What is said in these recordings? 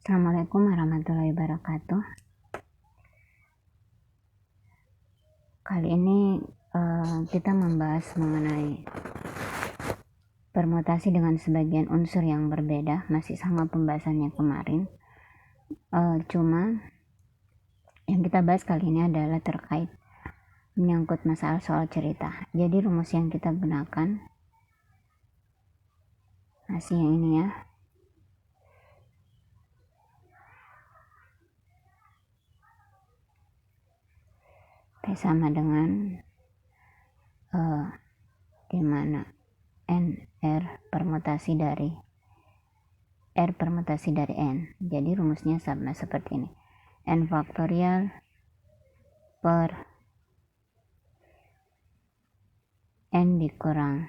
Assalamualaikum warahmatullahi wabarakatuh. Kali ini kita membahas mengenai permutasi dengan sebagian unsur yang berbeda, masih sama pembahasannya kemarin. Cuma yang kita bahas kali ini adalah terkait menyangkut masalah soal cerita. Jadi rumus yang kita gunakan masih yang ini ya. P sama dengan dimana N R permutasi dari R permutasi dari N. Jadi rumusnya sama seperti ini. N faktorial per N dikurang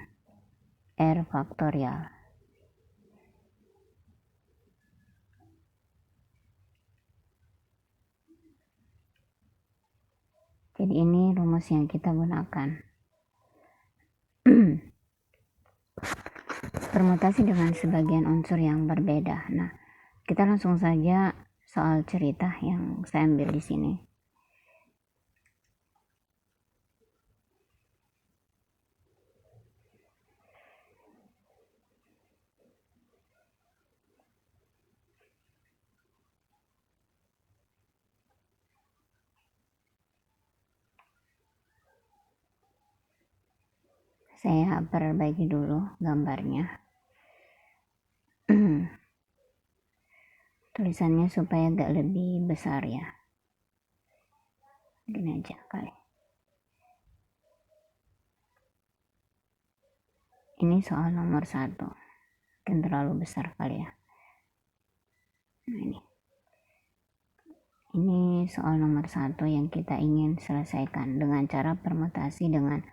R faktorial. Jadi ini rumus yang kita gunakan. Permutasi dengan sebagian unsur yang berbeda. Nah, kita langsung saja soal cerita yang saya ambil di sini. Saya perbaiki dulu gambarnya. Tulisannya supaya agak lebih besar ya. Gini aja kali. Ini soal nomor 1. Mungkin terlalu besar kali ya. Nah ini soal nomor 1 yang kita ingin selesaikan dengan cara permutasi dengan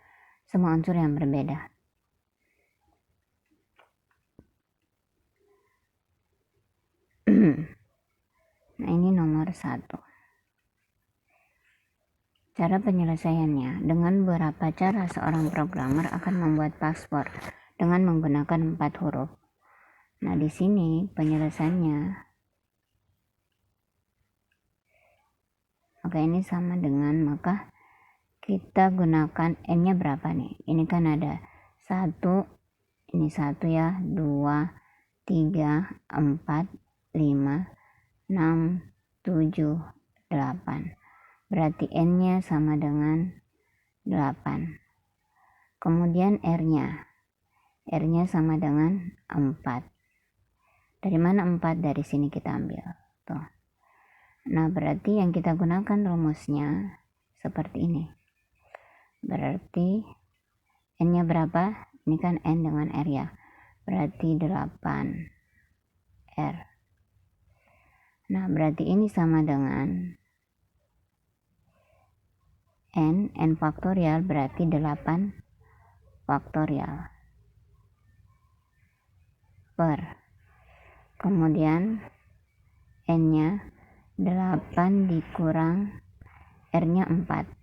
semua unsur yang berbeda. Nah ini nomor 1. Cara penyelesaiannya, dengan beberapa cara seorang programmer akan membuat paspor dengan menggunakan 4 huruf. Nah di sini penyelesaiannya, oke ini sama dengan, maka kita gunakan N-nya berapa nih? Ini kan ada 1, ini 1 ya, 2, 3, 4, 5, 6, 7, 8. Berarti N-nya sama dengan 8. Kemudian R-nya sama dengan 4. Dari mana 4? Dari sini kita ambil. Tuh. Nah, berarti yang kita gunakan rumusnya seperti ini. Berarti N-nya berapa? Ini kan N dengan R ya. Berarti 8 R. Nah, berarti ini sama dengan N faktorial berarti 8 faktorial per, kemudian N-nya 8 dikurang R-nya 4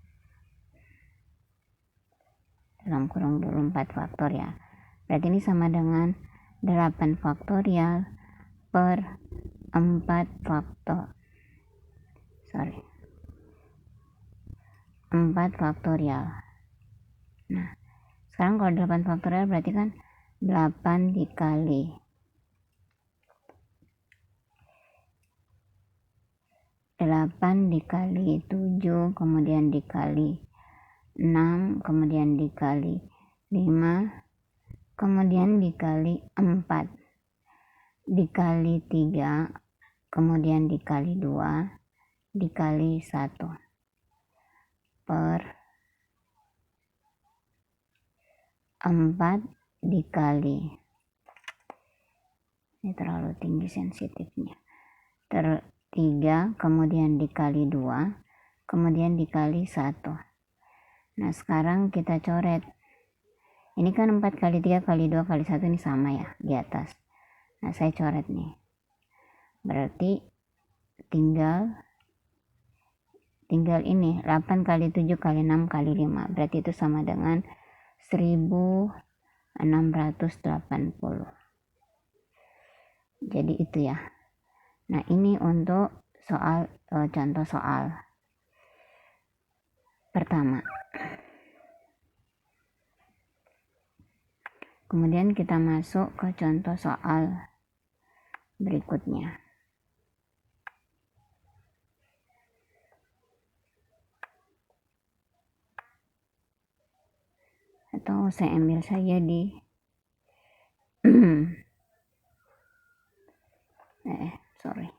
dalam kurung dulu 4 faktorial. Berarti ini sama dengan 8 faktorial per 4 faktorial. Nah, sekarang kalau 8 faktorial berarti kan 8 dikali 8 dikali 7, kemudian dikali 6, kemudian dikali 5, kemudian dikali 4, dikali 3, kemudian dikali 2, dikali 1, per 4 dikali, ini terlalu tinggi sensitifnya, 3, kemudian dikali 2, kemudian dikali 1. Nah sekarang kita coret, ini kan 4 kali 3 kali 2 kali 1 ini sama ya di atas. Nah saya coret nih, berarti tinggal ini 8 kali 7 kali 6 kali 5, berarti itu sama dengan 1680. Jadi itu ya Nah, ini untuk soal contoh soal pertama. Kemudian kita masuk ke contoh soal berikutnya. Atau saya ambil saja di sorry.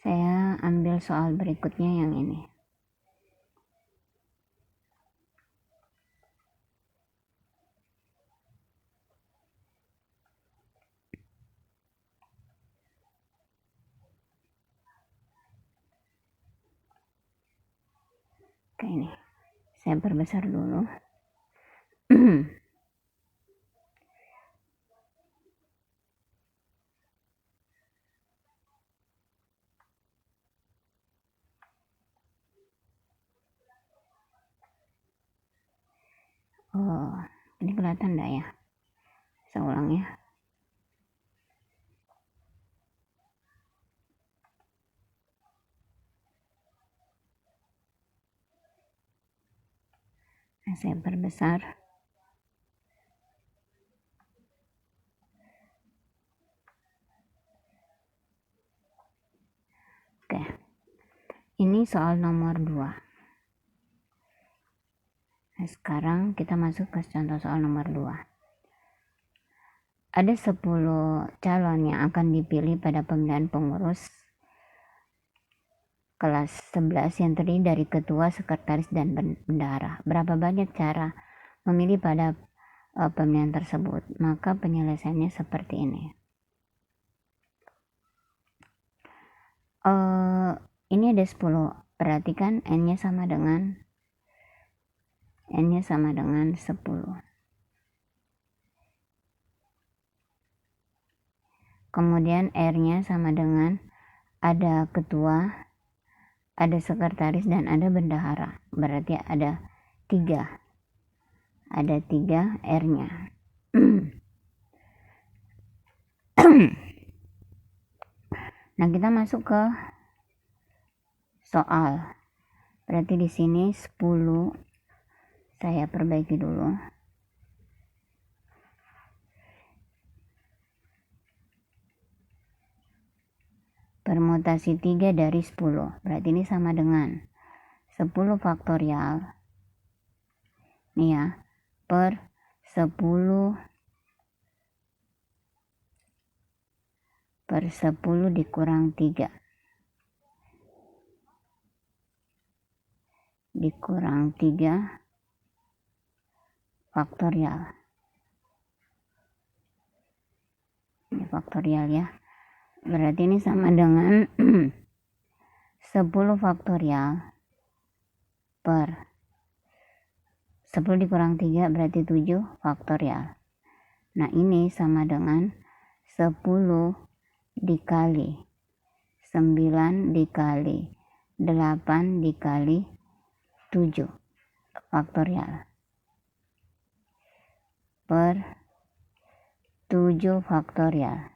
Saya ambil soal berikutnya yang ini. Oke, ini saya perbesar dulu. Oh, ini kelihatan enggak ya? Saya ulang ya. Nah, saya perbesar. Oke. Ini soal nomor 2. Nah, sekarang kita masuk ke contoh soal nomor 2. Ada 10 calon yang akan dipilih pada pemilihan pengurus kelas 11 yang terdiri dari ketua, sekretaris, dan bendahara. Berapa banyak cara memilih pada pemilihan tersebut? Maka penyelesaiannya seperti ini. Ini ada 10. Perhatikan N-nya sama dengan 10. Kemudian R-nya sama dengan ada ketua, ada sekretaris, dan ada bendahara. Berarti ada 3. Ada 3 R-nya. Nah, kita masuk ke soal. Berarti di sini 10 saya perbaiki dulu. Permutasi 3 dari 10. Berarti ini sama dengan 10 faktorial. Nih ya, per 10 dikurang 3. Dikurang 3 faktorial. Ini faktorial ya. Berarti ini sama dengan 10 faktorial per 10 dikurang 3 berarti 7 faktorial. Nah, ini sama dengan 10 dikali 9 dikali 8 dikali 7 faktorial per 7 faktorial.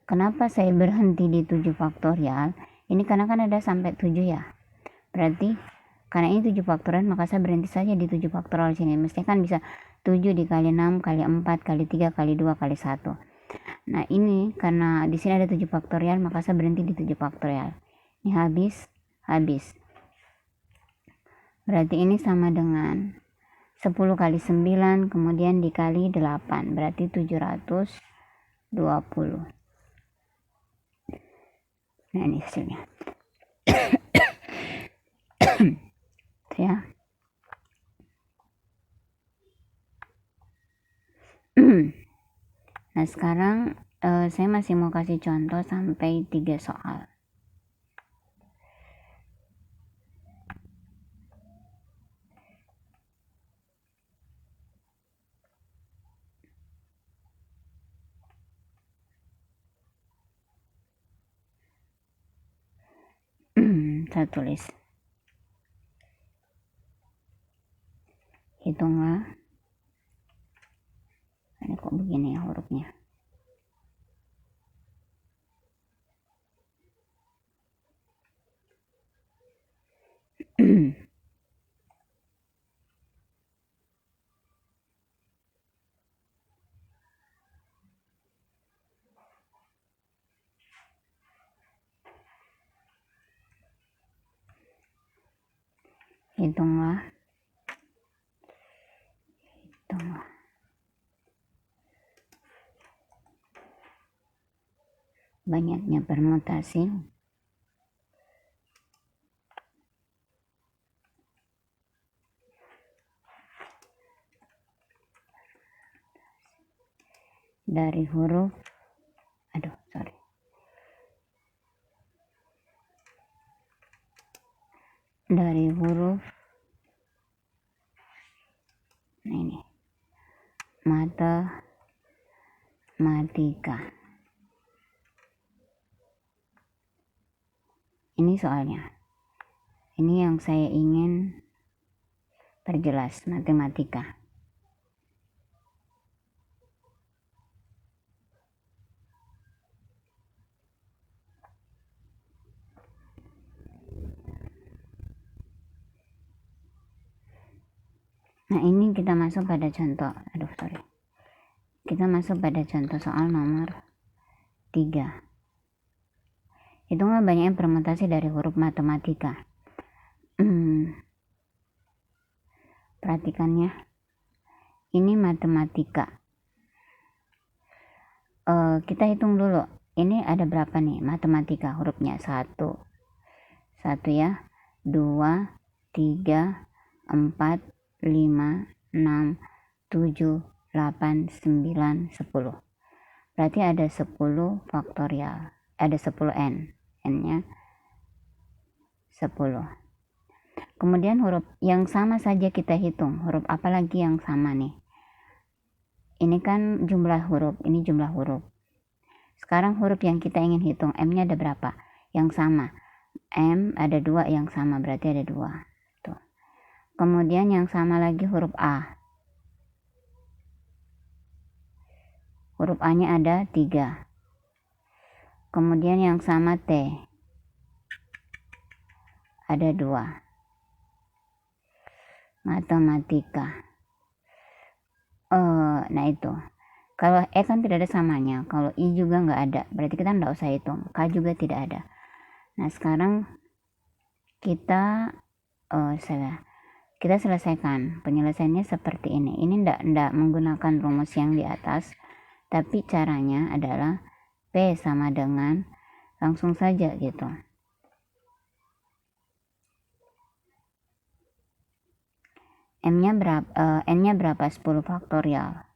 Kenapa saya berhenti di 7 faktorial? Ini karena kan ada sampai 7 ya. Berarti karena ini 7 faktorial maka saya berhenti saja di 7 faktorial sini. Mestinya kan bisa 7 dikali 6 kali 4 kali 3 kali 2 kali 1. Nah, ini karena di sini ada 7 faktorial maka saya berhenti di 7 faktorial. Ini habis. Berarti ini sama dengan 10 kali 9 kemudian dikali 8 berarti 720. Nah, ini hasilnya. Ya. Nah, sekarang saya masih mau kasih contoh sampai 3 soal. Saya tulis. Hitunglah ini kok begini ya hurufnya. Hitunglah banyaknya permutasi dari huruf ini matematika. Ini soalnya, ini yang saya ingin perjelas, matematika. Nah, ini kita masuk pada contoh, kita masuk pada contoh soal nomor 3. Hitunglah banyaknya permutasi dari huruf matematika. Perhatikannya, ini matematika. Kita hitung dulu, ini ada berapa nih matematika hurufnya? 1 ya, 2, 3, 4, 5, 6, 7, 8, 9, 10. Berarti ada 10 faktorial, ada 10 n-nya 10. Kemudian huruf yang sama saja kita hitung, huruf apa lagi yang sama nih? Ini kan jumlah huruf, ini jumlah huruf. Sekarang huruf yang kita ingin hitung, m-nya ada berapa? Yang sama. M ada 2 yang sama, berarti ada 2. Tuh. Kemudian yang sama lagi huruf A. Huruf A-nya ada 3. Kemudian yang sama T. Ada 2. Matematika. Nah itu. Kalau E kan tidak ada samanya, kalau I juga nggak ada, berarti kita nggak usah hitung. K juga tidak ada. Nah sekarang kita selesaikan. Penyelesaiannya seperti ini. Ini ndak menggunakan rumus yang di atas, tapi caranya adalah P sama dengan langsung saja gitu. N-nya berapa? 10 faktorial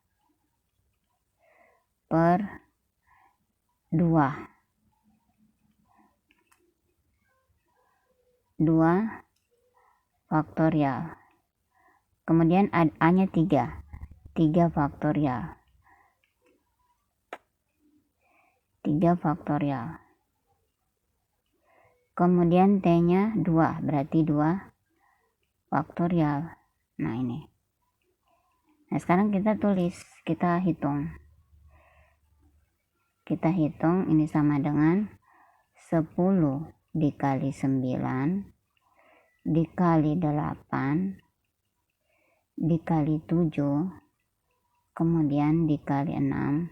per 2 faktorial. Kemudian A-nya 3 faktorial. 3 faktorial. Kemudian T-nya 2, berarti 2 faktorial. Nah ini. Nah sekarang kita tulis, kita hitung. Ini sama dengan 10 dikali 9 dikali 8 dikali 7 kemudian dikali 6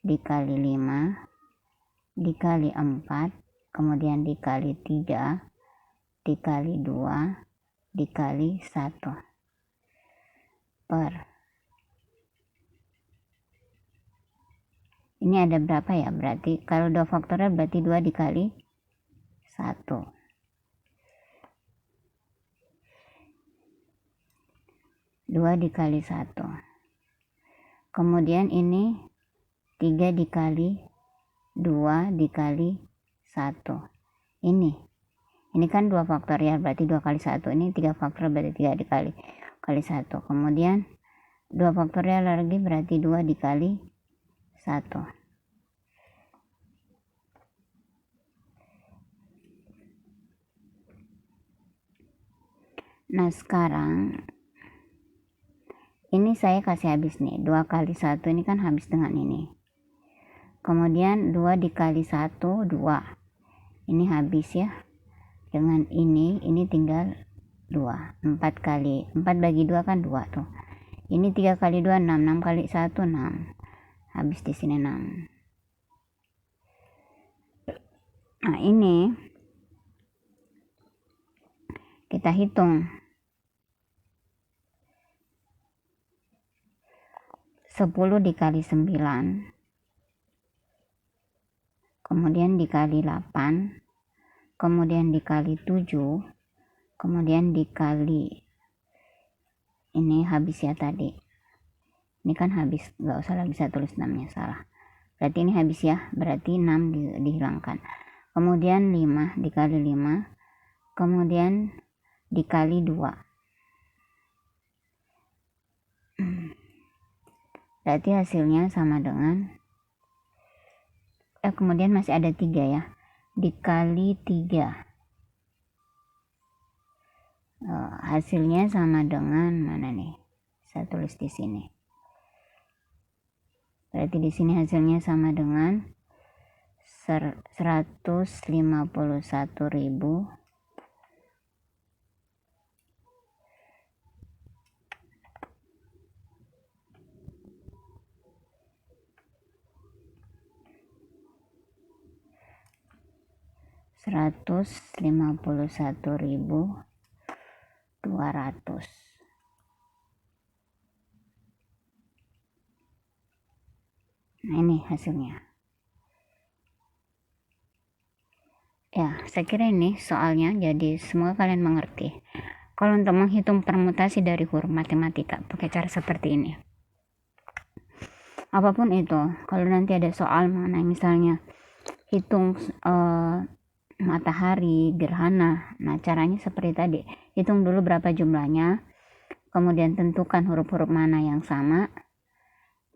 dikali 5 dikali 4 kemudian dikali 3 dikali 2 dikali 1 per. Ini ada berapa ya? Berarti kalau 2 faktorial berarti 2 dikali 1. 2 dikali 1. Kemudian ini 3 dikali 2 dikali 1. Ini kan 2 faktorial berarti 2 kali 1. Ini 3 faktorial berarti 3 dikali 1. Kemudian 2 faktorial lagi berarti 2 dikali 1. Nah sekarang ini saya kasih habis nih, 2 kali 1 ini kan habis dengan ini, kemudian 2 dikali 1 2, ini habis ya dengan ini tinggal 2, 4 bagi 2 kan 2 tuh, ini 3 kali 2 6, 6 kali 1 6, habis di sini 6. Nah ini kita hitung 10 dikali 9, kemudian dikali 8, kemudian dikali 7, kemudian dikali ini habis ya tadi, ini kan habis, nggak usah lagi saya tulis 6 nya, salah, berarti ini habis ya, berarti 6 dihilangkan, kemudian 5 dikali 5, kemudian dikali 2, berarti hasilnya sama dengan kemudian masih ada 3 ya, dikali 3, hasilnya sama dengan mana nih, saya tulis di sini, berarti di sini hasilnya sama dengan 151.000 151.200. Nah ini hasilnya ya, saya kira ini soalnya, jadi semoga kalian mengerti. Kalau untuk menghitung permutasi dari huruf matematika pakai cara seperti ini, apapun itu, kalau nanti ada soal mengenai misalnya hitung matahari, gerhana, nah caranya seperti tadi, hitung dulu berapa jumlahnya, kemudian tentukan huruf-huruf mana yang sama.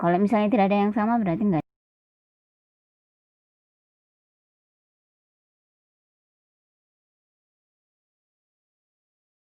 Kalau misalnya tidak ada yang sama berarti enggak